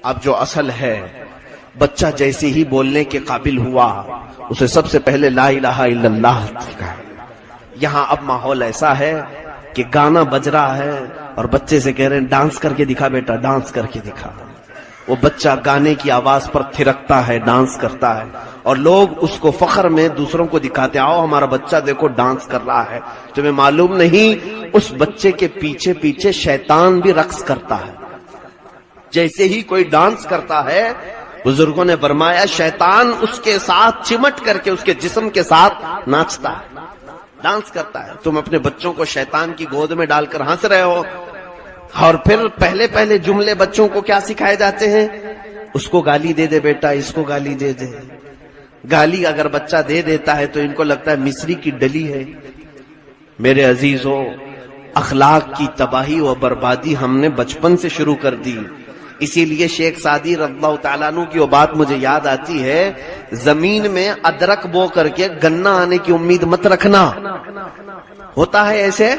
اب جو اصل ہے، بچہ جیسے ہی بولنے کے قابل ہوا اسے سب سے پہلے لا الہ الا اللہ سکھایا۔ یہاں اب ماحول ایسا ہے کہ گانا بج رہا ہے اور بچے سے کہہ رہے ہیں ڈانس کر کے دکھا بیٹا، ڈانس کر کے دکھا۔ وہ بچہ گانے کی آواز پر تھرکتا ہے، ڈانس کرتا ہے، اور لوگ اس کو فخر میں دوسروں کو دکھاتے آؤ ہمارا بچہ دیکھو ڈانس کر رہا ہے۔ تمہیں معلوم نہیں اس بچے کے پیچھے پیچھے شیطان بھی رقص کرتا ہے۔ جیسے ہی کوئی ڈانس کرتا ہے، بزرگوں نے فرمایا شیطان اس کے ساتھ چمٹ کر کے اس کے جسم کے ساتھ ناچتا ہے، ڈانس کرتا ہے۔ تم اپنے بچوں کو شیطان کی گود میں ڈال کر ہنس رہے ہو، اور پھر پہلے جملے بچوں کو کیا سکھائے جاتے ہیں؟ اس کو گالی دے دے بیٹا، اس کو گالی دے دے۔ گالی اگر بچہ دے دیتا ہے تو ان کو لگتا ہے مصری کی ڈلی ہے۔ میرے عزیزو، اخلاق کی تباہی و بربادی ہم نے بچپن سے شروع کر دی۔ اسی لیے شیخ سعدی رضی اللہ تعالیٰ عنہ کی وہ بات مجھے یاد آتی ہے، زمین میں ادرک بو کر کے گنا آنے کی امید مت رکھنا۔ ہوتا ہے ایسے،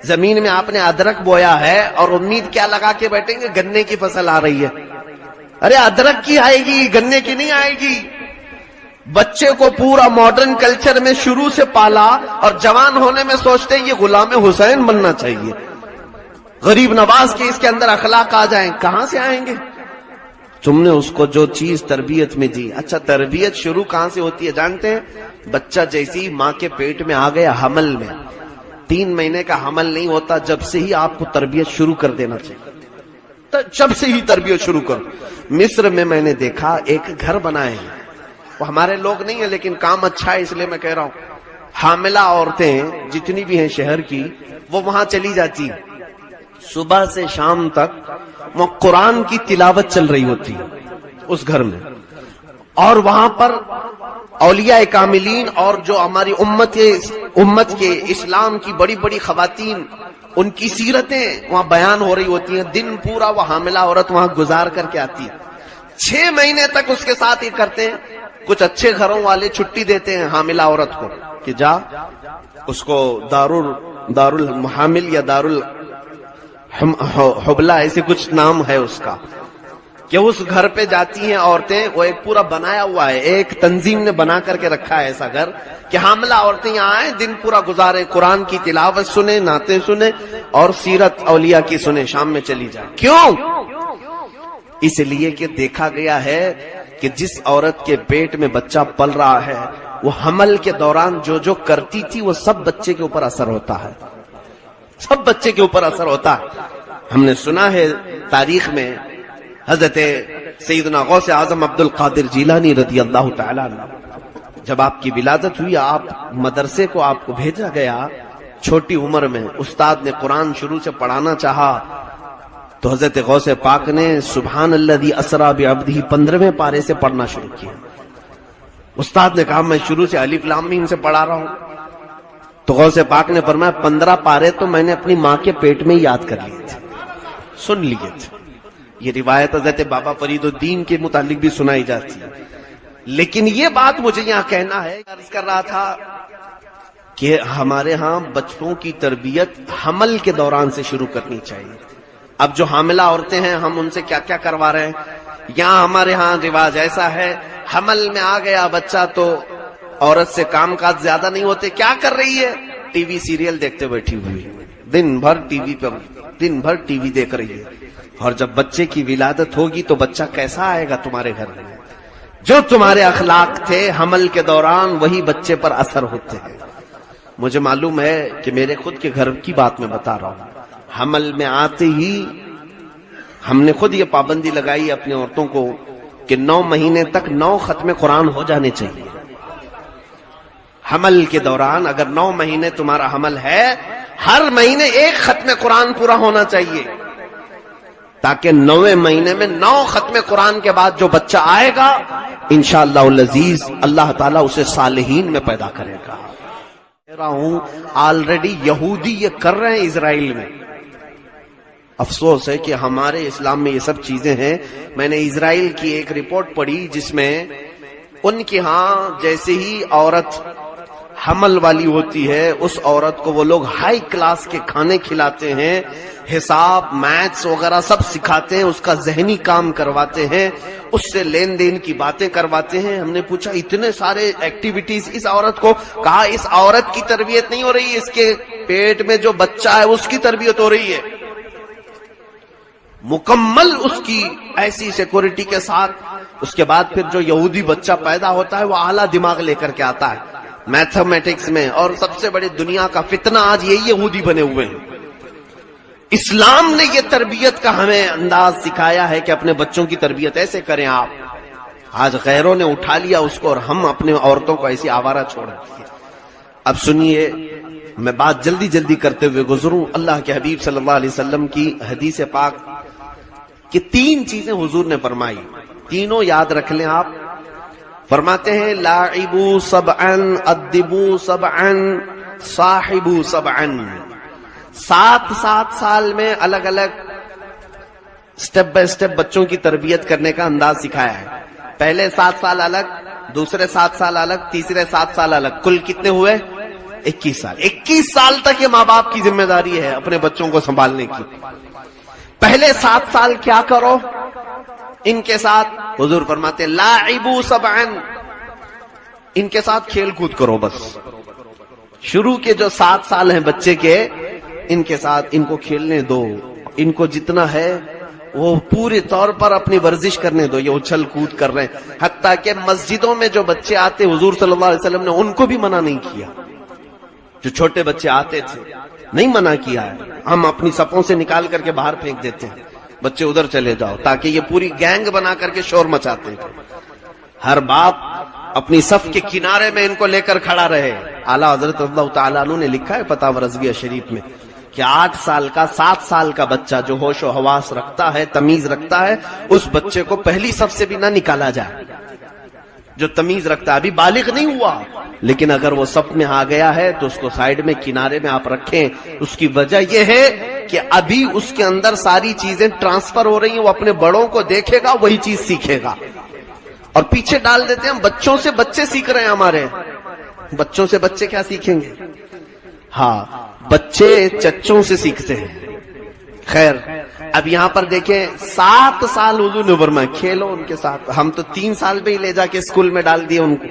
زمین میں آپ نے ادرک بویا ہے اور امید کیا لگا کے بیٹھیں گے گنے کی فصل آ رہی ہے۔ ارے ادرک کی آئے گی، گنے کی نہیں آئے گی۔ بچے کو پورا ماڈرن کلچر میں شروع سے پالا اور جوان ہونے میں سوچتے ہیں یہ غلام حسین بننا چاہیے، غریب نواز کے اس کے اندر اخلاق آ جائیں۔ کہاں سے آئیں گے؟ تم نے اس کو جو چیز تربیت میں دی۔ اچھا، تربیت شروع کہاں سے ہوتی ہے جانتے ہیں؟ بچہ جیسی ماں کے پیٹ میں آ گیا حمل میں، 3 مہینے کا حمل نہیں ہوتا، جب سے ہی آپ کو تربیت شروع کر دینا چاہیے، جب سے ہی تربیت شروع کرو۔ مصر میں میں نے دیکھا ایک گھر بنائے ہیں، وہ ہمارے لوگ نہیں ہیں لیکن کام اچھا ہے اس لیے میں کہہ رہا ہوں۔ حاملہ عورتیں جتنی بھی ہیں شہر کی، وہ وہاں چلی جاتی ہیں، صبح سے شام تک وہ قرآن کی تلاوت چل رہی ہوتی ہے اس گھر میں، اور وہاں پر اولیاء کاملین اور جو ہماری امت کے اسلام کی بڑی بڑی خواتین، ان کی سیرتیں وہاں بیان ہو رہی ہوتی ہیں۔ دن پورا وہ حاملہ عورت وہاں گزار کر کے آتی ہے، 6 مہینے تک اس کے ساتھ یہ کرتے ہیں۔ کچھ اچھے گھروں والے چھٹی دیتے ہیں حاملہ عورت کو کہ جا اس کو دار المحامل یا دار الحبلہ ایسے کچھ نام ہے اس کا، کہ اس گھر پہ جاتی ہیں عورتیں۔ وہ ایک پورا بنایا ہوا ہے، ایک تنظیم نے بنا کر کے رکھا ہے ایسا گھر کہ حاملہ عورتیں یہاں آئیں، دن پورا گزارے، قرآن کی تلاوت سنیں، نعتیں سنیں اور سیرت اولیاء کی سنیں، شام میں چلی جائیں۔ کیوں؟ اس لیے کہ دیکھا گیا ہے کہ جس عورت کے پیٹ میں بچہ پل رہا ہے، وہ حمل کے دوران جو جو کرتی تھی وہ سب بچے کے اوپر اثر ہوتا ہے، سب بچے کے اوپر اثر ہوتا ہے۔ ہم نے سنا ہے تاریخ میں حضرت سیدنا غوث اعظم عبد القادر جیلانی رضی اللہ تعالیٰ عنہ، جب آپ کی ولادت ہوئی، آپ مدرسے کو آپ کو بھیجا گیا چھوٹی عمر میں، استاد نے قرآن شروع سے پڑھانا چاہا تو حضرت غوث پاک نے سبحان الذی اسری بعبدہ 15ویں پارے سے پڑھنا شروع کیا۔ استاد نے کہا میں شروع سے الف لام میم سے پڑھا رہا ہوں، تو غوث پاک نے فرمایا 15 پارے تو میں نے اپنی ماں کے پیٹ میں یاد کر لیے تھے، سن لیے تھے۔ یہ روایت حضرت بابا فرید الدین کے متعلق بھی سنائی جاتی ہے، لیکن یہ بات مجھے یہاں کہنا ہے، عرض کر رہا تھا کہ ہمارے ہاں بچوں کی تربیت حمل کے دوران سے شروع کرنی چاہیے۔ اب جو حاملہ عورتیں ہیں ہم ان سے کیا کیا کروا رہے ہیں؟ یہاں ہمارے ہاں رواج ایسا ہے، حمل میں آ گیا بچہ تو عورت سے کام کاج زیادہ نہیں ہوتے، کیا کر رہی ہے؟ ٹی وی سیریل دیکھتے بیٹھی ہوئی، دن بھر ٹی وی دیکھ رہی ہے۔ اور جب بچے کی ولادت ہوگی تو بچہ کیسا آئے گا تمہارے گھر میں؟ جو تمہارے اخلاق تھے حمل کے دوران وہی بچے پر اثر ہوتے ہیں۔ مجھے معلوم ہے کہ میرے خود کے گھر کی بات میں بتا رہا ہوں، حمل میں آتے ہی ہم نے خود یہ پابندی لگائی اپنی عورتوں کو کہ 9 مہینے تک 9 ختم قرآن ہو جانے چاہیے۔ حمل کے دوران اگر 9 مہینے تمہارا حمل ہے، ہر مہینے 1 ختم قرآن پورا ہونا چاہیے، تاکہ 9ویں مہینے میں 9 ختم قرآن کے بعد جو بچہ آئے گا انشاءاللہ العزیز اللہ تعالیٰ اسے صالحین میں پیدا کرے گا۔ کہہ رہا ہوں آلریڈی یہودی یہ کر رہے ہیں اسرائیل میں۔ افسوس ہے کہ ہمارے اسلام میں یہ سب چیزیں ہیں۔ میں نے اسرائیل کی ایک رپورٹ پڑھی جس میں ان کے ہاں جیسے ہی عورت حمل والی ہوتی ہے اس عورت کو وہ لوگ ہائی کلاس کے کھانے کھلاتے ہیں، حساب میتھس وغیرہ سب سکھاتے ہیں، اس کا ذہنی کام کرواتے ہیں، اس سے لین دین کی باتیں کرواتے ہیں۔ ہم نے پوچھا اتنے سارے ایکٹیویٹیز اس عورت کو، کہا اس عورت کی تربیت نہیں ہو رہی ہے، اس کے پیٹ میں جو بچہ ہے اس کی تربیت ہو رہی ہے، مکمل اس کی ایسی سیکورٹی کے ساتھ۔ اس کے بعد پھر جو یہودی بچہ پیدا ہوتا ہے وہ اعلیٰ دماغ لے کر کے آتا ہے میتھمیٹکس میں، اور سب سے بڑی دنیا کا فتنہ آج یہی یہودی بنے ہوئے ہیں۔ اسلام نے یہ تربیت کا ہمیں انداز سکھایا ہے کہ اپنے بچوں کی تربیت ایسے کریں آپ۔ آج غیروں نے اٹھا لیا اس کو اور ہم اپنے عورتوں کو ایسی آوارہ چھوڑ دیا۔ اب سنیے، میں بات جلدی جلدی کرتے ہوئے گزروں۔ اللہ کے حبیب صلی اللہ علیہ وسلم کی حدیث پاک کہ 3 چیزیں حضور نے فرمائی، تینوں یاد رکھ لیں آپ۔ فرماتے ہیں لاعبوا سبعا ادبوا سبعا صاحبوا سبعا۔ 7 سال میں الگ الگ سٹیپ بائی سٹیپ بچوں کی تربیت کرنے کا انداز سکھایا ہے۔ پہلے 7 سال الگ، دوسرے 7 سال الگ، تیسرے 7 سال الگ، کل کتنے ہوئے؟ 21 سال۔ 21 سال تک یہ ماں باپ کی ذمہ داری ہے اپنے بچوں کو سنبھالنے کی۔ پہلے 7 سال کیا کرو ان کے ساتھ؟ حضور فرماتے ہیں لاعبوا سبعا، ان کے ساتھ کھیل کود کرو بس۔ شروع کے جو 7 سال ہیں بچے کے، ان کے ساتھ ان کو کھیلنے دو، ان کو جتنا ہے وہ پورے طور پر اپنی ورزش کرنے دو۔ یہ اچھل کود کر رہے ہیں، حتیٰ کہ مسجدوں میں جو بچے آتے حضور صلی اللہ علیہ وسلم نے ان کو بھی منع نہیں کیا۔ جو چھوٹے بچے آتے تھے نہیں منع کیا ہے، ہم اپنی صفوں سے نکال کر کے باہر پھینک دیتے ہیں، بچے ادھر چلے جاؤ، تاکہ یہ پوری گینگ بنا کر کے شور مچاتے تھے۔ ہر باپ اپنی صف کے کنارے میں ان کو لے کر کھڑا رہے۔ اعلیٰ حضرت اللہ تعالیٰ عنہ نے لکھا ہے فتاوی رضویہ شریف میں کہ 8 سال کا 7 سال کا بچہ جو ہوش و حواس رکھتا ہے، تمیز رکھتا ہے، اس بچے کو پہلی صف سے بھی نہ نکالا جائے۔ جو تمیز رکھتا ہے، ابھی بالغ نہیں ہوا لیکن اگر وہ صف میں آ گیا ہے تو اس کو سائیڈ میں کنارے میں آپ رکھیں۔ اس کی وجہ یہ ہے کہ ابھی اس کے اندر ساری چیزیں ٹرانسفر ہو رہی ہیں، وہ اپنے بڑوں کو دیکھے گا وہی چیز سیکھے گا۔ اور پیچھے ڈال دیتے ہیں ہم، بچوں سے بچے سیکھ رہے ہیں ہمارے، بچوں سے بچے کیا سیکھیں گے؟ ہاں، بچے چچوں سے سیکھتے ہیں۔ خیر، اب یہاں پر دیکھیں 7 سال حضور نے فرمایا کھیلو ان کے ساتھ۔ ہم تو 3 سال پہ ہی لے جا کے اسکول میں ڈال دیے ان کو۔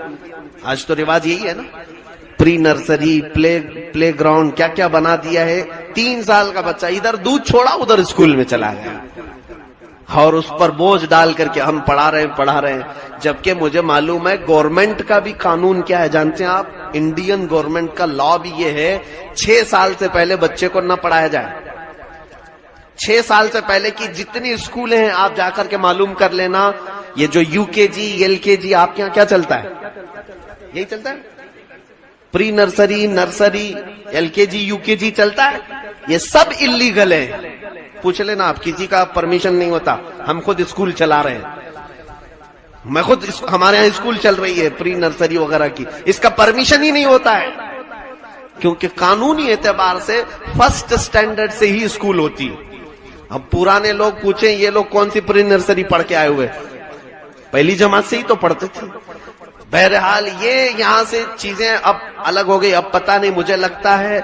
آج تو رواج یہی ہے نا، پری نرسری، پلے گراؤنڈ، کیا کیا بنا دیا ہے۔ 3 سال کا بچہ ادھر دودھ چھوڑا ادھر اسکول میں چلا گیا، اور اس پر بوجھ ڈال کر کے ہم پڑھا رہے ہیں۔ جبکہ مجھے معلوم ہے گورنمنٹ کا بھی قانون کیا ہے جانتے ہیں آپ؟ انڈین گورنمنٹ کا لا بھی یہ ہے 6 سال سے پہلے بچے کو نہ پڑھایا جائے۔ 6 سال سے پہلے کی جتنی اسکولیں ہیں آپ جا کر کے معلوم کر لینا۔ یہ جو یو کے جی، ایل کے جی آپ کے یہاں کیا چلتا ہے؟ یہی چلتا ہے، پری نرسری، نرسری، ایل کے جی، یو کے جی چلتا ہے۔ یہ سب اللیگل ہے، پوچھ لینا آپ، کسی کا پرمیشن نہیں ہوتا۔ ہم خود اسکول چلا رہے ہیں، میں خود ہمارے یہاں اسکول چل رہی ہے پری نرسری وغیرہ کی، اس کا پرمیشن ہی نہیں ہوتا ہے، کیونکہ قانونی اعتبار سے فرسٹ اسٹینڈرڈ سے ہی اسکول ہوتی ہے۔ اب پرانے لوگ پوچھیں یہ لوگ کون سی پری نرسری پڑھ کے آئے ہوئے؟ پہلی جماعت سے ہی تو پڑھتے تھے۔ بہرحال یہ یہاں سے چیزیں اب الگ ہو گئی۔ اب پتہ نہیں، مجھے لگتا ہے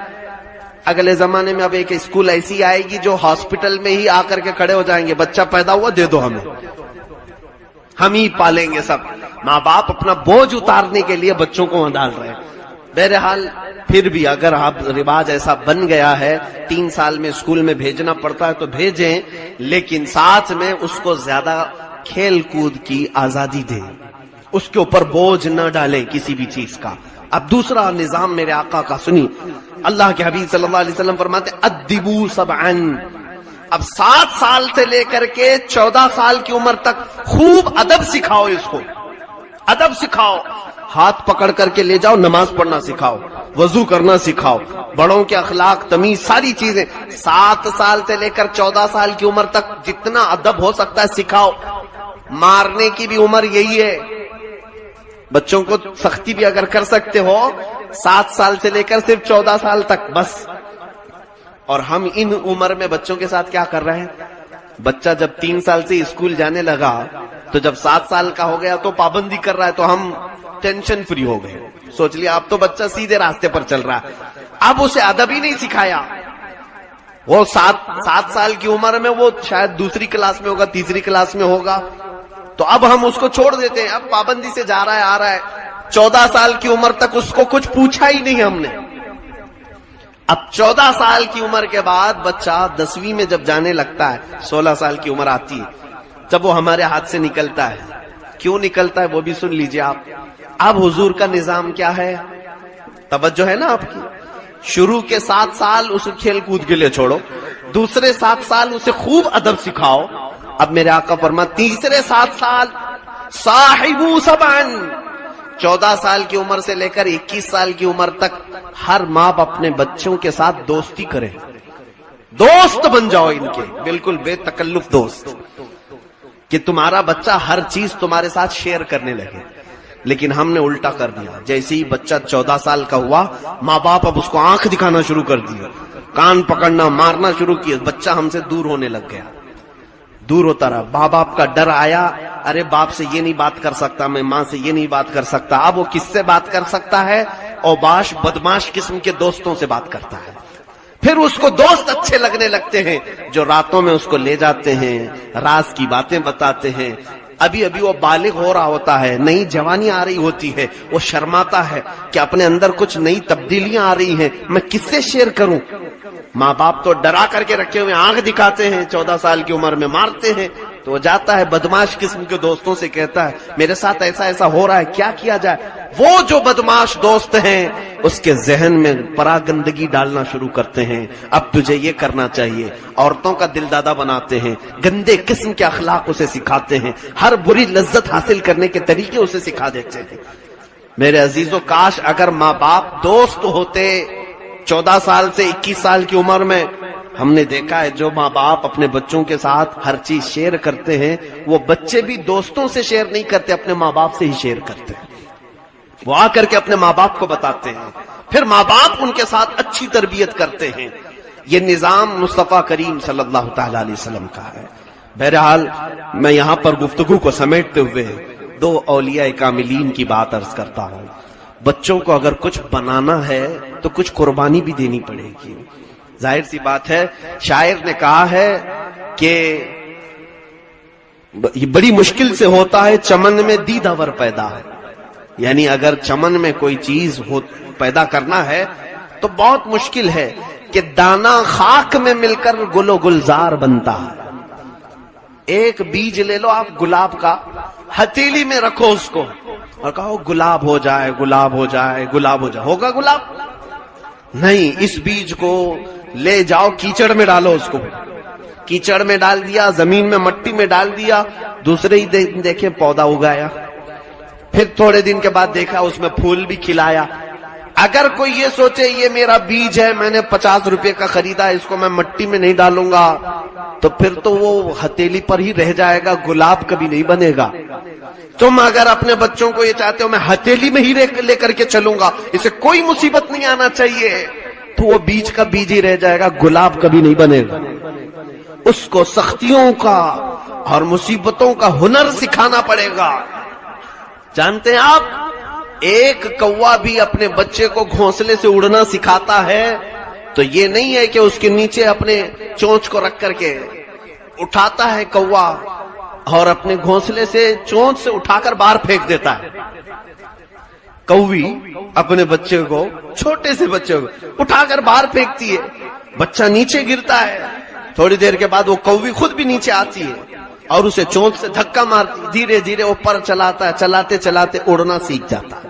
اگلے زمانے میں اب ایک اسکول ایسی آئے گی جو ہاسپٹل میں ہی آ کر کے کھڑے ہو جائیں گے، بچہ پیدا ہوا دے دو ہمیں، ہم ہی پالیں گے۔ سب ماں باپ اپنا بوجھ اتارنے کے لیے بچوں کو وہاں ڈال رہے ہیں۔ بہرحال پھر بھی اگر آپ رواج ایسا بن گیا ہے 3 سال میں اسکول میں بھیجنا پڑتا ہے تو بھیجیں، لیکن ساتھ میں اس کو زیادہ کھیل کود کی آزادی دیں، اس کے اوپر بوجھ نہ ڈالیں کسی بھی چیز کا۔ اب دوسرا نظام میرے آقا کا سنی، اللہ کے حبیب صلی اللہ علیہ وسلم فرماتے ادبوا سبعا۔ اب 7 سال سے لے کر کے 14 سال کی عمر تک خوب ادب سکھاؤ، اس کو ادب سکھاؤ، ہاتھ پکڑ کر کے لے جاؤ، نماز پڑھنا سکھاؤ، وضو کرنا سکھاؤ، بڑوں کے اخلاق، تمیز، ساری چیزیں 7 سال سے لے کر 14 سال کی عمر تک جتنا ادب ہو سکتا ہے سکھاؤ۔ مارنے کی بھی عمر یہی ہے، بچوں کو سختی بھی اگر کر سکتے ہو 7 سال سے لے کر صرف 14 سال تک بس۔ اور ہم ان عمر میں بچوں کے ساتھ کیا کر رہے ہیں؟ بچہ جب 3 سال سے اسکول جانے لگا تو جب 7 سال کا ہو گیا تو پابندی کر رہا ہے، تو ہم ٹینشن فری ہو گئے. سوچ لیا اب تو بچہ سیدھے راستے پر چل رہا ہے. اب اسے ادب ہی نہیں سکھایا. وہ 7 سال کی عمر میں وہ شاید دوسری کلاس میں ہوگا, تیسری کلاس میں ہوگا, تو اب ہم اس کو چھوڑ دیتے ہیں. اب پابندی سے جا رہا ہے, آ رہا ہے. 14 سال کی عمر تک اس کو کچھ پوچھا ہی نہیں ہم نے. اب 14 سال کی عمر کے بعد بچہ 10ویں میں جب جانے لگتا ہے, 16 سال کی عمر آتی ہے, جب وہ ہمارے ہاتھ سے نکلتا ہے. کیوں نکلتا ہے وہ بھی سن لیجئے آپ. اب حضور کا نظام کیا ہے, توجہ ہے نا آپ کی. شروع کے 7 سال اسے کھیل کود کے لیے چھوڑو, دوسرے 7 سال اسے خوب ادب سکھاؤ. اب میرے آقا فرما تیسرے 7 سال صاحبو سبعن, 14 سال کی عمر سے لے کر 21 سال کی عمر تک ہر ماں باپ اپنے بچوں کے ساتھ دوستی کرے, دوست بن جاؤ ان کے, بالکل بے تکلف دوست, کہ تمہارا بچہ ہر چیز تمہارے ساتھ شیئر کرنے لگے. لیکن ہم نے الٹا کر دیا. جیسے ہی بچہ 14 سال کا ہوا, ماں باپ اب اس کو آنکھ دکھانا شروع کر دیا, کان پکڑنا, مارنا شروع کیا. بچہ ہم سے دور ہونے لگ گیا, دور ہوتا رہا. ماں باپ کا ڈر آیا, ارے باپ سے یہ نہیں بات کر سکتا, میں ماں سے یہ نہیں بات کر سکتا. اب وہ کس سے بات کر سکتا ہے؟ اوباش بدماش قسم کے دوستوں سے بات کرتا ہے. پھر اس کو دوست اچھے لگنے لگتے ہیں جو راتوں میں اس کو لے جاتے ہیں, راز کی باتیں بتاتے ہیں. ابھی وہ بالغ ہو رہا ہوتا ہے, نئی جوانی آ رہی ہوتی ہے, وہ شرماتا ہے کہ اپنے اندر کچھ نئی تبدیلیاں آ رہی ہیں, میں کس سے شیئر کروں. ماں باپ تو ڈرا کر کے رکھے ہوئے, آنکھ دکھاتے ہیں, 14 سال کی عمر میں مارتے ہیں. تو وہ جاتا ہے بدماش قسم کے دوستوں سے, کہتا ہے میرے ساتھ ایسا ہو رہا ہے, کیا کیا جائے. وہ جو بدماش دوست ہیں اس کے ذہن میں پراگندگی ڈالنا شروع کرتے ہیں, اب تجھے یہ کرنا چاہیے. عورتوں کا دل دادا بناتے ہیں, گندے قسم کے اخلاق اسے سکھاتے ہیں, ہر بری لذت حاصل کرنے کے طریقے اسے سکھا دیتے ہیں. میرے عزیزو, کاش اگر ماں باپ دوست ہوتے 14 سال سے 21 سال کی عمر میں. ہم نے دیکھا ہے جو ماں باپ اپنے بچوں کے ساتھ ہر چیز شیئر کرتے ہیں, وہ بچے بھی دوستوں سے شیئر نہیں کرتے, اپنے ماں باپ سے ہی شیئر کرتے ہیں. وہ آ کر کے اپنے ماں باپ کو بتاتے ہیں, پھر ماں باپ ان کے ساتھ اچھی تربیت کرتے ہیں. یہ نظام مصطفیٰ کریم صلی اللہ تعالی علیہ وسلم کا ہے. بہرحال میں یہاں پر گفتگو کو سمیٹتے ہوئے 2 اولیاء کاملین کی بات عرض کرتا ہوں. بچوں کو اگر کچھ بنانا ہے تو کچھ قربانی بھی دینی پڑے گی. ظاہر سی بات ہے, شاعر نے کہا ہے کہ یہ بڑی مشکل سے ہوتا ہے چمن میں دیدہ ور پیدا ہے. یعنی اگر چمن میں کوئی چیز پیدا کرنا ہے تو بہت مشکل ہے کہ دانا خاک میں مل کر گل و گلزار بنتا ہے. ایک بیج لے لو آپ گلاب کا, ہتھیلی میں رکھو اس کو اور کہو گلاب ہو جائے, گلاب ہو جائے, گلاب ہو جائے. ہوگا گلاب؟ نہیں. اس بیج کو لے جاؤ کیچڑ میں ڈالو, اس کو کیچڑ میں ڈال دیا, زمین میں مٹی میں ڈال دیا, دوسرے ہی دن دیکھے پودا اگایا. پھر تھوڑے دن کے بعد دیکھا اس میں پھول بھی کھلایا. اگر کوئی یہ سوچے یہ میرا بیج ہے, میں نے 50 روپے کا خریدا, اس کو میں مٹی میں نہیں ڈالوں گا, تو پھر تو وہ ہتھیلی پر ہی رہ جائے گا, گلاب کبھی نہیں بنے گا. تم اگر اپنے بچوں کو یہ چاہتے ہو میں ہتھیلی میں ہی لے کر کے چلوں گا, اسے کوئی مصیبت نہیں آنا چاہیے, تو وہ بیج کا بیج ہی رہ جائے گا, گلاب کبھی نہیں بنے گا. اس کو سختیوں کا اور مصیبتوں کا ہنر سکھانا پڑے گا. جانتے ہیں آپ, ایک کوا بھی اپنے بچے کو گھونسلے سے اڑنا سکھاتا ہے تو یہ نہیں ہے کہ اس کے نیچے اپنے چونچ کو رکھ کر کے اٹھاتا ہے کوا اور اپنے گھونسلے سے چونچ سے اٹھا کر باہر پھینک دیتا ہے. کوی اپنے بچے کو, چھوٹے سے بچے کو اٹھا کر باہر پھینکتی ہے, بچہ نیچے گرتا ہے, تھوڑی دیر کے بعد وہ کوی خود بھی نیچے آتی ہے اور اسے چونچ سے دھکا مارتی, دھیرے دھیرے اوپر چلاتا ہے, چلاتے چلاتے اڑنا سیکھ جاتا ہے.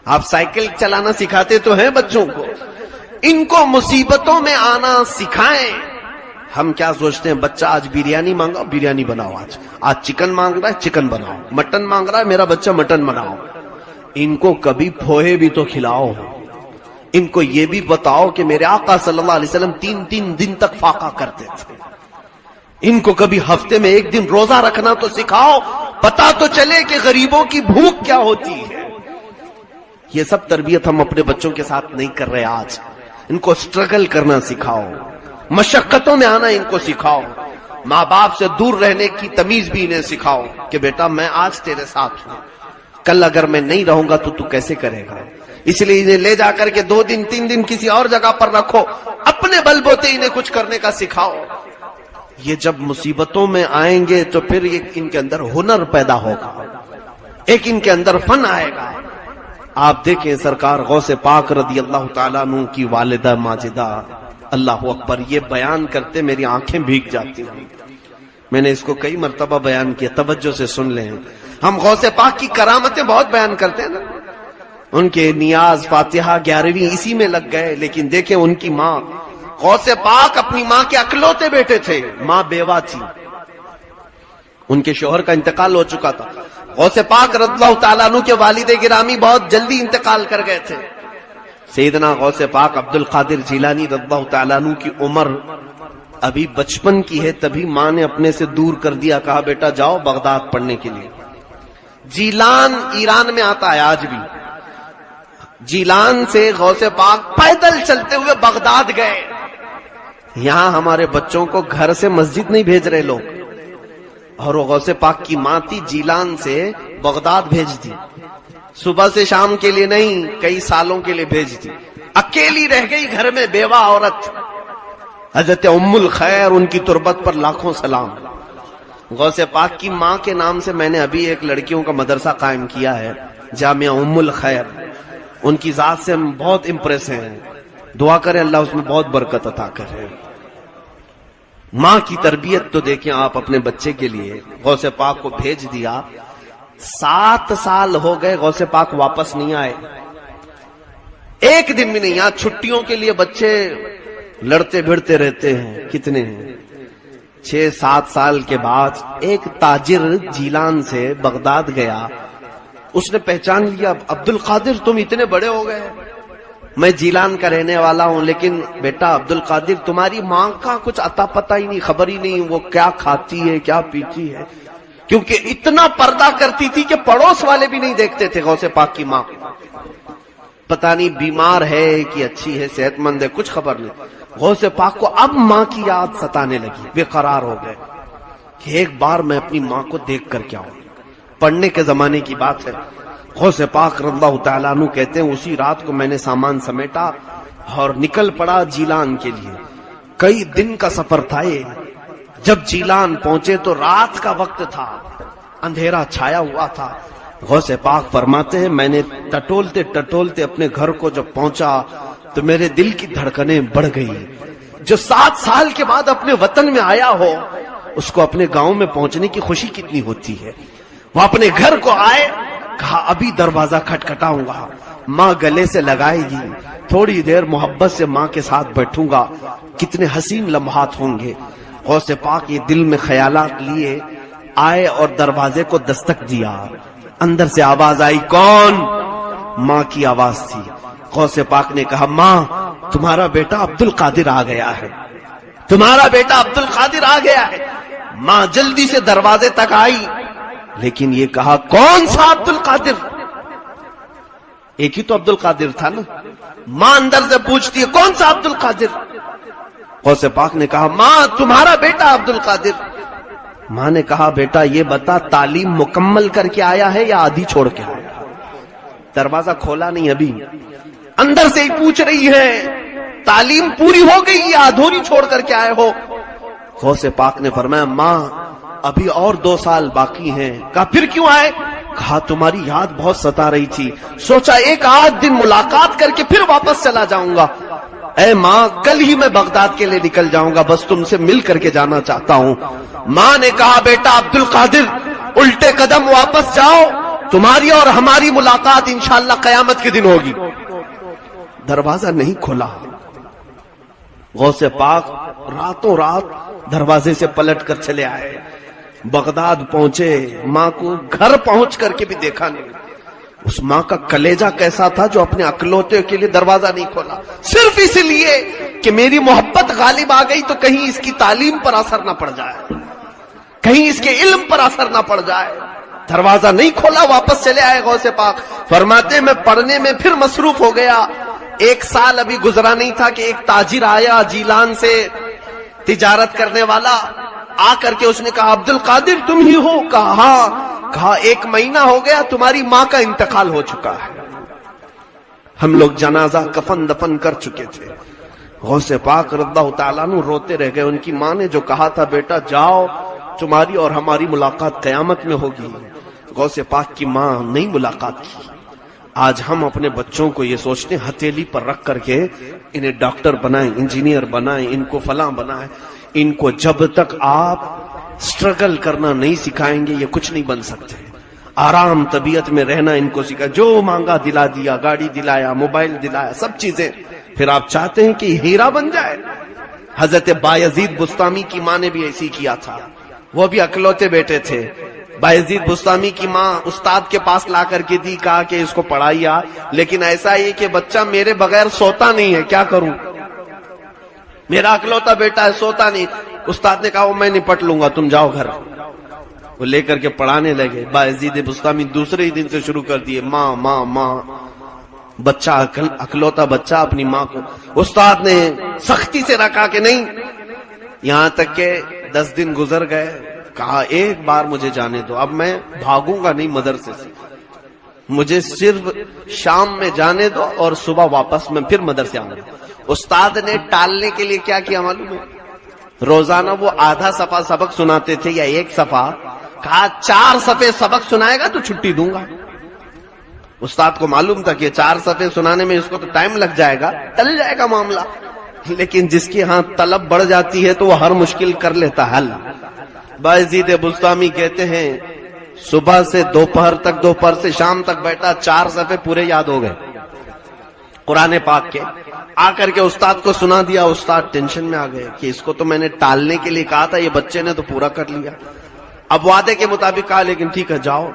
آپ سائیکل چلانا سکھاتے تو ہیں بچوں کو, ان کو مصیبتوں میں آنا سکھائیں. ہم کیا سوچتے ہیں, بچہ آج بریانی مانگا, بریانی بناؤ. آج چکن مانگ رہا ہے, چکن بناؤ. مٹن مانگ رہا ہے میرا بچہ, مٹن بناؤ. ان کو کبھی پوہے بھی تو کھلاؤ. ان کو یہ بھی بتاؤ کہ میرے آقا صلی اللہ علیہ وسلم 3 دن تک فاقہ کرتے تھے. ان کو کبھی ہفتے میں 1 دن روزہ رکھنا تو سکھاؤ, پتا تو چلے کہ غریبوں کی بھوک کیا ہوتی ہے. یہ سب تربیت ہم اپنے بچوں کے ساتھ نہیں کر رہے آج. ان کو سٹرگل کرنا سکھاؤ, مشقتوں میں آنا ان کو سکھاؤ, ماں باپ سے دور رہنے کی تمیز بھی انہیں سکھاؤ کہ بیٹا میں آج تیرے ساتھ ہوں, کل اگر میں نہیں رہوں گا تو کیسے کرے گا؟ اس لیے انہیں لے جا کر کے 2 دن 3 دن کسی اور جگہ پر رکھو، اپنے بل بوتے انہیں کچھ کرنے کا سکھاؤ۔ یہ جب مصیبتوں میں آئیں گے تو پھر ان کے اندر ہنر پیدا ہوگا، ایک ان کے اندر فن آئے گا۔ آپ دیکھیں سرکار غوث پاک رضی اللہ تعالیٰ عنہ کی والدہ ماجدہ، اللہ اکبر، یہ بیان کرتے میری آنکھیں بھیگ جاتی ہیں۔ میں نے اس کو کئی مرتبہ بیان کیا، توجہ سے سن لیں۔ ہم غوث پاک کی کرامتیں بہت بیان کرتے ہیں نا، ان کے نیاز فاتحہ 11ویں اسی میں لگ گئے، لیکن دیکھیں ان کی ماں، غوث پاک اپنی ماں کے اکلوتے بیٹے تھے، ماں بیوہ تھی، ان کے شوہر کا انتقال ہو چکا تھا۔ غوث پاک رضی اللہ تعالیٰ عنہ کے والد گرامی بہت جلدی انتقال کر گئے تھے۔ سیدنا غوث پاک عبد القادر جیلانی رضی اللہ تعالیٰ عنہ کی عمر ابھی بچپن کی ہے، تبھی ماں نے اپنے سے دور کر دیا، کہا بیٹا جاؤ بغداد پڑھنے کے لیے۔ جیلان ایران میں آتا ہے آج بھی، جیلان سے غوث پاک پیدل چلتے ہوئے بغداد گئے۔ یہاں ہمارے بچوں کو گھر سے مسجد نہیں بھیج رہے لوگ، اور وہ غوث پاک کی ماں تھی، جیلان سے بغداد بھیج دی، صبح سے شام کے لیے نہیں، کئی سالوں کے لیے بھیج دی۔ اکیلی رہ گئی گھر میں بیوہ عورت، حضرت ام الخیر، ان کی تربت پر لاکھوں سلام۔ غوث پاک کی ماں کے نام سے میں نے ابھی ایک لڑکیوں کا مدرسہ قائم کیا ہے، جامعہ ام الخیر۔ ان کی ذات سے ہم بہت امپریس ہیں، دعا کریں اللہ اس میں بہت برکت عطا کرے۔ ماں کی تربیت تو دیکھیں آپ اپنے بچے کے لیے، غوث پاک کو بھیج دیا، 7 سال ہو گئے غوث پاک واپس نہیں آئے، ایک دن بھی نہیں۔ یہاں چھٹیوں کے لیے بچے لڑتے بھڑتے رہتے ہیں، کتنے ہیں، 6-7 سال کے بعد ایک تاجر جیلان سے بغداد گیا، اس نے پہچان لیا، عبد القادر تم اتنے بڑے ہو گئے، میں جیلان کا رہنے والا ہوں، لیکن بیٹا عبد القادر تمہاری ماں کا کچھ عطا پتہ ہی نہیں، خبر ہی نہیں وہ کیا کھاتی ہے کیا پیتی ہے، کیونکہ اتنا پردہ کرتی تھی کہ پڑوس والے بھی نہیں دیکھتے تھے غوث پاک کی ماں۔ پتہ نہیں بیمار ہے کہ اچھی ہے صحت مند ہے، کچھ خبر نہیں۔ غوث پاک کو اب ماں کی یاد ستانے لگی، بے قرار ہو گئے کہ ایک بار میں اپنی ماں کو دیکھ کر کے آؤں۔ پڑھنے کے زمانے کی بات ہے، غوث پاک رضی اللہ تعالیٰ عنہ کہتے ہیں اسی رات کو میں نے سامان سمیٹا اور نکل پڑا جیلان کے لیے۔ کئی دن کا سفر تھا یہ، جب جیلان پہنچے تو رات کا وقت تھا، اندھیرا چھایا ہوا تھا۔ غوث پاک فرماتے ہیں میں نے ٹٹولتے ٹٹولتے اپنے گھر کو جب پہنچا تو میرے دل کی دھڑکنیں بڑھ گئی۔ جو 7 سال کے بعد اپنے وطن میں آیا ہو، اس کو اپنے گاؤں میں پہنچنے کی خوشی کتنی ہوتی ہے۔ وہ اپنے گھر کو آئے، کہا ابھی دروازہ کھٹکھٹاؤں گا، ماں گلے سے لگائے گی، تھوڑی دیر محبت سے ماں کے ساتھ بیٹھوں گا، کتنے حسین لمحات ہوں گے۔ غوث پاک یہ دل میں خیالات لیے آئے اور دروازے کو دستک دیا، اندر سے آواز آئی، کون؟ ماں کی آواز تھی۔ غوث پاک نے کہا ماں تمہارا بیٹا عبد القادر آ گیا ہے، تمہارا بیٹا عبد القادر آ گیا ہے۔ ماں جلدی سے دروازے تک آئی، لیکن یہ کہا کون سا عبد القادر؟ ایک ہی تو عبد القادر تھا نا۔ ماں اندر سے پوچھتی ہے کون سا عبد القادر؟ غوث پاک نے کہا ماں تمہارا بیٹا عبد القادر۔ ماں نے کہا بیٹا یہ بتا تعلیم مکمل کر کے آیا ہے یا آدھی چھوڑ کے آیا؟ دروازہ کھولا نہیں ابھی، اندر سے ہی پوچھ رہی ہے تعلیم پوری ہو گئی یا ادھوری چھوڑ کر کے آئے ہو؟ غوث پاک نے فرمایا ماں ابھی اور 2 سال باقی ہیں۔ کہا پھر کیوں آئے؟ کہا تمہاری یاد بہت ستا رہی تھی، سوچا ایک آدھ دن ملاقات کر کے پھر واپس چلا جاؤں گا۔ اے ماں کل ہی میں بغداد کے لیے نکل جاؤں گا، بس تم سے مل کر کے جانا چاہتا ہوں۔ ماں نے کہا بیٹا عبد القادر الٹے قدم واپس جاؤ، تمہاری اور ہماری ملاقات انشاءاللہ قیامت کے دن ہوگی۔ دروازہ نہیں کھلا، غوث پاک راتوں رات دروازے سے پلٹ کر چلے آئے، بغداد پہنچے، ماں کو گھر پہنچ کر کے بھی دیکھا نہیں۔ اس ماں کا کلیجہ کیسا تھا جو اپنے اکلوتے کے لیے دروازہ نہیں کھولا، صرف اس لیے کہ میری محبت غالب آ گئی تو کہیں اس کی تعلیم پر اثر نہ پڑ جائے، کہیں اس کے علم پر اثر نہ پڑ جائے۔ دروازہ نہیں کھولا، واپس چلے آئے غوث پاک۔ فرماتے میں پڑھنے میں پھر مصروف ہو گیا، 1 سال ابھی گزرا نہیں تھا کہ ایک تاجر آیا جیلان سے، تجارت کرنے والا، آ کر کے اس نے کہا عبد القادر تم ہی ہو؟ کہا ہاں۔ کہا 1 مہینہ ہو گیا تمہاری ماں کا انتقال ہو چکا ہے. ہم لوگ جنازہ کفن دفن کر چکے تھے. غوث پاک رضی اللہ تعالیٰ عنہ روتے رہ گئے. ان کی ماں نے جو کہا تھا بیٹا جاؤ تمہاری اور ہماری ملاقات قیامت میں ہوگی، غوث پاک کی ماں نہیں ملاقات کی. آج ہم اپنے بچوں کو یہ سوچتے ہیں ہتھیلی پر رکھ کر کے انہیں ڈاکٹر بنائیں، انجینئر بنائیں، ان کو فلاں بنائیں. ان کو جب تک آپ سٹرگل کرنا نہیں سکھائیں گے یہ کچھ نہیں بن سکتے. آرام طبیعت میں رہنا ان کو سکھا، جو مانگا دلا دیا، گاڑی دلایا، موبائل دلایا، سب چیزیں. پھر آپ چاہتے ہیں کہ ہیرا بن جائے. حضرت بایزید بستامی کی ماں نے بھی ایسی کیا تھا. وہ بھی اکلوتے بیٹے تھے. بایزید بستامی کی ماں استاد کے پاس لا کر کے دی، کہا کہ اس کو پڑھائیا، لیکن ایسا ہی کہ بچہ میرے بغیر سوتا نہیں ہے، کیا کروں، میرا اکلوتا بیٹا ہے سوتا نہیں. استاد نے کہا وہ میں نپٹ لوں گا، تم جاؤ گھر. وہ لے کر کے پڑھانے لگے. بایزید بستامی دوسرے ہی دن سے شروع کر دیے، ماں ماں ماں. بچہ اکلوتا بچہ اپنی ماں کو. استاد نے سختی سے رکھا کہ نہیں. یہاں تک کہ 10 دن گزر گئے. کہا ایک بار مجھے جانے دو، اب میں بھاگوں گا نہیں مدرسے سے، مجھے صرف شام میں جانے دو اور صبح واپس میں پھر مدرسے آؤں گا. استاد نے ٹالنے کے لیے کیا کیا معلوم ہے؟ روزانہ وہ آدھا صفحہ سبق سناتے تھے یا 1 صفحہ. کہا 4 صفحے سبق سنائے گا تو چھٹی دوں گا. استاد کو معلوم تھا کہ 4 صفحے سنانے میں اس کو تو ٹائم لگ جائے گا، ٹل جائے گا معاملہ. لیکن جس کی ہاں طلب بڑھ جاتی ہے تو وہ ہر مشکل کر لیتا حل. بایزید بستامی کہتے ہیں صبح سے دوپہر تک، دوپہر سے شام تک بیٹھا، 4 صفحے پورے یاد ہو گئے قرآن پاک کے. آ کر کے استاد کو سنا دیا. استاد ٹینشن میں آ گئے کہ اس کو تو میں نے ٹالنے کے لیے کہا تھا، یہ بچے نے تو پورا کر لیا. اب وعدے کے مطابق کہا لیکن ٹھیک ہے جاؤ،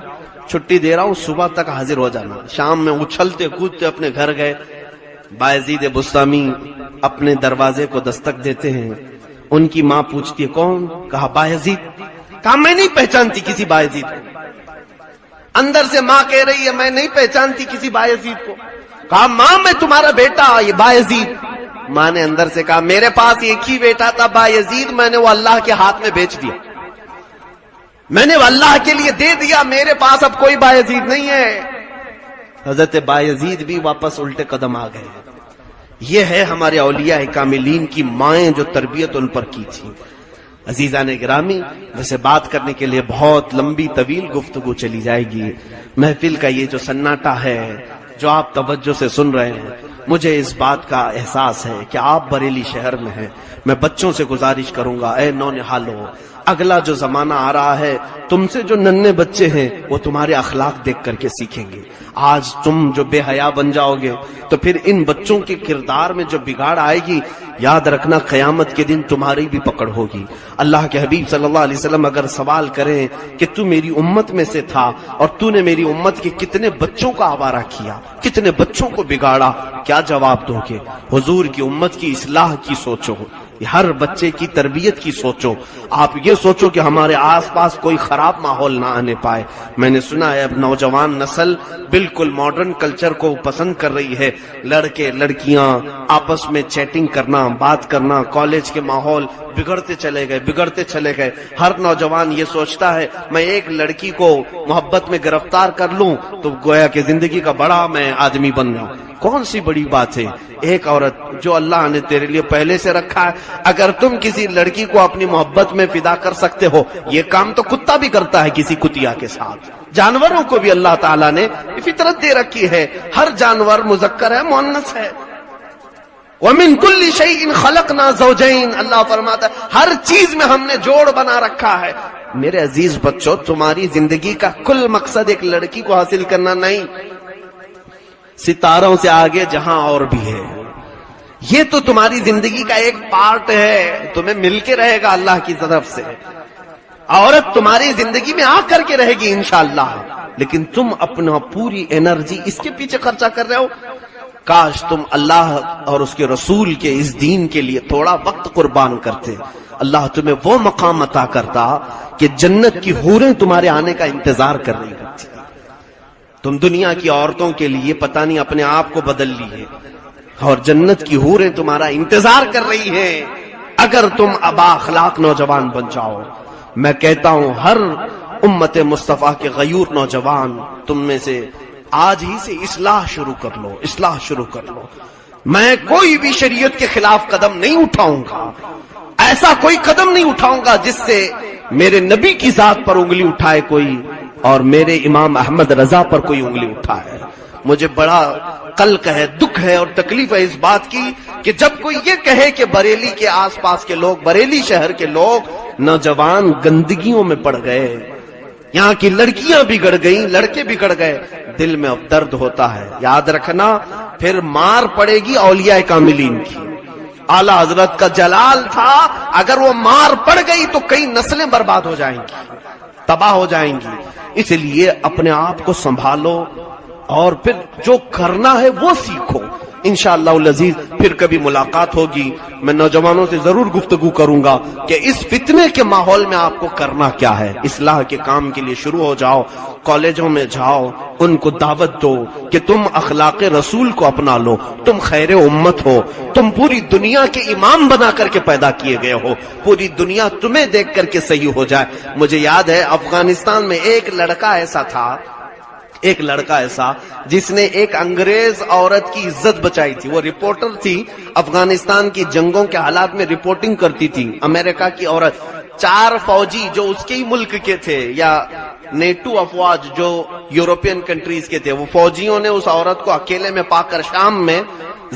چھٹی دے رہا ہوں، صبح تک حاضر ہو جانا. شام میں اچھلتے کودتے اپنے گھر گئے. بایزید بستامی اپنے دروازے کو دستک دیتے ہیں. ان کی ماں پوچھتی ہے کون؟ کہا بایزید. کہا میں نہیں پہچانتی کسی بایزید کو. اندر سے ماں کہہ رہی ہے میں نہیں پہچانتی کسی بایزید کو. کہا ماں میں تمہارا بیٹا یہ بایزید. ماں نے اندر سے کہا میرے پاس ایک ہی بیٹا تھا بایزید، میں نے وہ اللہ کے ہاتھ میں بیچ دیا، میں نے وہ اللہ کے لیے دے دیا، میرے پاس اب کوئی بایزید نہیں ہے. حضرت بایزید بھی واپس الٹے قدم آ گئے. یہ ہے ہمارے اولیاء کاملین کی مائیں جو تربیت ان پر کی تھی. عزیزان گرامی، ویسے بات کرنے کے لیے بہت لمبی طویل گفتگو چلی جائے گی. محفل کا یہ جو سناٹا ہے جو آپ توجہ سے سن رہے ہیں، مجھے اس بات کا احساس ہے کہ آپ بریلی شہر میں ہیں. میں بچوں سے گزارش کروں گا، اے نونہالو، اگلا جو زمانہ آ رہا ہے تم سے جو ننھے بچے ہیں وہ تمہارے اخلاق دیکھ کر کے سیکھیں گے. آج تم جو بے حیا بن جاؤ گے تو پھر ان بچوں کے کردار میں جو بگاڑ آئے گی، یاد رکھنا قیامت کے دن تمہاری بھی پکڑ ہوگی. اللہ کے حبیب صلی اللہ علیہ وسلم اگر سوال کریں کہ تو میری امت میں سے تھا اور تو نے میری امت کے کتنے بچوں کا آوارہ کیا، کتنے بچوں کو بگاڑا، کیا جواب دو گے؟ حضور کی امت کی اصلاح کی سوچو، ہر بچے کی تربیت کی سوچو. آپ یہ سوچو کہ ہمارے آس پاس کوئی خراب ماحول نہ آنے پائے. میں نے سنا ہے اب نوجوان نسل بالکل ماڈرن کلچر کو پسند کر رہی ہے. لڑکے لڑکیاں آپس میں چیٹنگ کرنا، بات کرنا، کالج کے ماحول بگڑتے چلے گئے. ہر نوجوان یہ سوچتا ہے میں ایک لڑکی کو محبت میں گرفتار کر لوں تو گویا کہ زندگی کا بڑا میں آدمی بن جاؤں. کون سی بڑی بات ہے؟ ایک عورت جو اللہ نے تیرے لیے پہلے سے رکھا ہے، اگر تم کسی لڑکی کو اپنی محبت میں فدا کر سکتے ہو، یہ کام تو کتا بھی کرتا ہے کسی کتیا کے ساتھ. جانوروں کو بھی اللہ تعالیٰ نے فطرت دے رکھی ہے. ہر جانور مذکر ہے، مؤنث ہے. وَمِن كُلِّ شَيْءٍ خَلَقْنَا زَوْجَيْنِ، اللہ فرماتا ہے ہر چیز میں ہم نے جوڑ بنا رکھا ہے. میرے عزیز بچوں، تمہاری زندگی کا کل مقصد ایک لڑکی کو حاصل کرنا نہیں، ستاروں سے آگے جہاں اور بھی ہے. یہ تو تمہاری زندگی کا ایک پارٹ ہے، تمہیں مل کے رہے گا اللہ کی طرف سے. عورت تمہاری زندگی میں آ کر کے رہے گی انشاءاللہ، لیکن تم اپنا پوری انرجی اس کے پیچھے خرچہ کر رہے ہو. کاش تم اللہ اور اس کے رسول کے اس دین کے لیے تھوڑا وقت قربان کرتے. اللہ تمہیں وہ مقام عطا کرتا کہ جنت کی حوریں تمہارے آنے کا انتظار کر رہی ہوتی. تم دنیا کی عورتوں کے لیے پتہ نہیں اپنے آپ کو بدل لی ہے، اور جنت کی حوریں تمہارا انتظار کر رہی ہیں اگر تم ابا اخلاق نوجوان بن جاؤ. میں کہتا ہوں ہر امت مصطفیٰ کے غیور نوجوان، تم میں سے آج ہی سے اصلاح شروع کر لو، اصلاح شروع کر لو۔ میں کوئی بھی شریعت کے خلاف قدم نہیں اٹھاؤں گا، ایسا کوئی قدم نہیں اٹھاؤں گا جس سے میرے نبی کی ذات پر انگلی اٹھائے کوئی اور میرے امام احمد رضا پر کوئی انگلی اٹھائے۔ مجھے بڑا قلق ہے، دکھ ہے اور تکلیف ہے اس بات کی کہ جب کوئی یہ کہے کہ بریلی کے آس پاس کے لوگ، بریلی شہر کے لوگ نوجوان گندگیوں میں پڑ گئے، یہاں کی لڑکیاں بگڑ گئیں، لڑکے بگڑ گئے، دل میں اب درد ہوتا ہے۔ یاد رکھنا پھر مار پڑے گی اولیاء کاملین کی۔ اعلی حضرت کا جلال تھا، اگر وہ مار پڑ گئی تو کئی نسلیں برباد ہو جائیں گی، تباہ ہو جائیں گی۔ اس لیے اپنے آپ کو سنبھالو اور پھر جو کرنا ہے وہ سیکھو۔ انشاءاللہ العزیز پھر کبھی ملاقات ہوگی، میں نوجوانوں سے ضرور گفتگو کروں گا کہ اس فتنے کے ماحول میں آپ کو کرنا کیا ہے۔ اصلاح کے کام کے لیے شروع ہو جاؤ، کالجوں میں جاؤ، ان کو دعوت دو کہ تم اخلاق رسول کو اپنا لو، تم خیر امت ہو، تم پوری دنیا کے امام بنا کر کے پیدا کیے گئے ہو، پوری دنیا تمہیں دیکھ کر کے صحیح ہو جائے۔ مجھے یاد ہے افغانستان میں ایک لڑکا ایسا جس نے ایک انگریز عورت کی عزت بچائی تھی۔ وہ رپورٹر تھی، افغانستان کی جنگوں کے حالات میں رپورٹنگ کرتی تھی، امریکہ کی عورت۔ 4 فوجی جو اس کے ہی ملک کے تھے یا نیٹو افواج جو یورپین کنٹریز کے تھے، وہ فوجیوں نے اس عورت کو اکیلے میں پا کر شام میں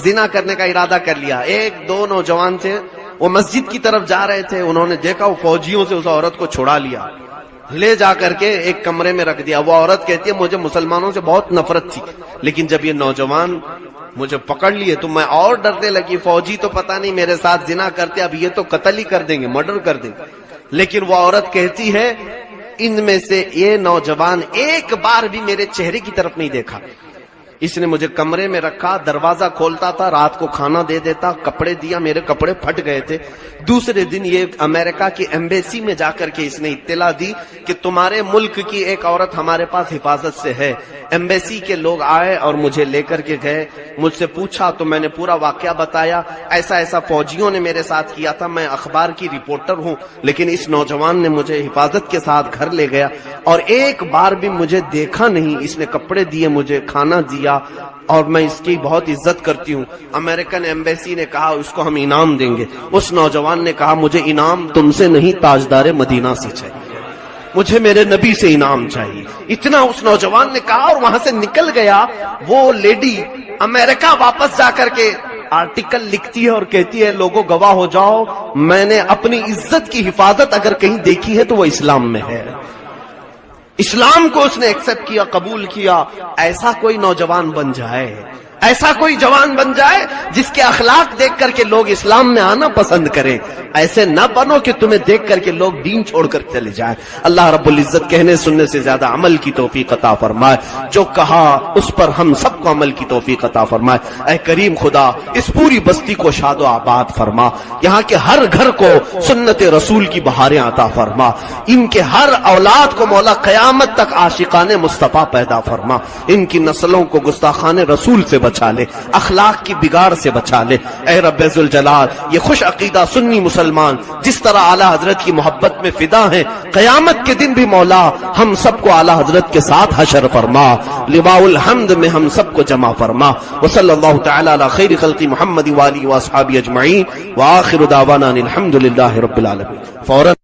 زنا کرنے کا ارادہ کر لیا۔ 1-2 نوجوان تھے، وہ مسجد کی طرف جا رہے تھے، انہوں نے دیکھا وہ فوجیوں سے اس عورت کو چھڑا لیا، لے جا کر کے ایک کمرے میں رکھ دیا۔ وہ عورت کہتی ہے مجھے مسلمانوں سے بہت نفرت تھی، لیکن جب یہ نوجوان مجھے پکڑ لیے تو میں اور ڈرنے لگی، فوجی تو پتہ نہیں میرے ساتھ زنا کرتے، اب یہ تو قتل ہی کر دیں گے، مرڈر کر دیں گے۔ لیکن وہ عورت کہتی ہے ان میں سے یہ نوجوان ایک بار بھی میرے چہرے کی طرف نہیں دیکھا، اس نے مجھے کمرے میں رکھا، دروازہ کھولتا تھا، رات کو کھانا دے دیتا، کپڑے دیا، میرے کپڑے پھٹ گئے تھے۔ دوسرے دن یہ امریکہ کی ایمبیسی میں جا کر کے اس نے اطلاع دی کہ تمہارے ملک کی ایک عورت ہمارے پاس حفاظت سے ہے۔ ایمبیسی کے لوگ آئے اور مجھے لے کر کے گئے، مجھ سے پوچھا تو میں نے پورا واقعہ بتایا، ایسا ایسا فوجیوں نے میرے ساتھ کیا تھا، میں اخبار کی رپورٹر ہوں، لیکن اس نوجوان نے مجھے حفاظت کے ساتھ گھر لے گیا اور ایک بار بھی مجھے دیکھا نہیں، اس نے کپڑے دیے، مجھے کھانا دیا اور میں اس کی بہت عزت کرتی ہوں۔ امریکن ایمبیسی نے کہا اس کو ہم انعام دیں گے۔ اس نوجوان نے کہا مجھے انعام تم سے نہیں، تاجدار مدینہ سے چاہیے، مجھے میرے نبی سے انعام چاہیے۔ اتنا اس نوجوان نے کہا اور وہاں سے نکل گیا۔ وہ لیڈی امریکہ واپس جا کر کے آرٹیکل لکھتی ہے اور کہتی ہے لوگوں گواہ ہو جاؤ، میں نے اپنی عزت کی حفاظت اگر کہیں دیکھی ہے تو وہ اسلام میں ہے۔ اسلام کو اس نے ایکسپٹ کیا، قبول کیا۔ ایسا کوئی نوجوان بن جائے، ایسا کوئی جوان بن جائے جس کے اخلاق دیکھ کر کے لوگ اسلام میں آنا پسند کریں۔ ایسے نہ بنو کہ تمہیں دیکھ کر کے لوگ دین چھوڑ کر چلے جائیں۔ اللہ رب العزت کہنے سننے سے زیادہ عمل کی توفیق عطا فرمائے، جو کہا اس پر ہم سب کو عمل کی توفیق عطا فرمائے۔ اے کریم خدا اس پوری بستی کو شاد و آباد فرما، یہاں کے ہر گھر کو سنت رسول کی بہاریں عطا فرما، ان کے ہر اولاد کو مولا قیامت تک عاشقان مصطفیٰ پیدا فرما، ان کی نسلوں کو گستاخان رسول سے بچا لے، اخلاق کی بگاڑ سے بچا لے۔ اے رب ذوالجلال یہ خوش عقیدہ سنی مسلمان جس طرح اعلی حضرت کی محبت میں فدا ہیں، قیامت کے دن بھی مولا ہم سب کو اعلی حضرت کے ساتھ حشر فرما، لواء الحمد میں ہم سب کو جمع فرما۔ وصلی اللہ تعالی علی خیر خلق محمد وآلہ واصحابہ اجمعین، وآخر دعوانا الحمد للہ رب العالمین۔ فوراً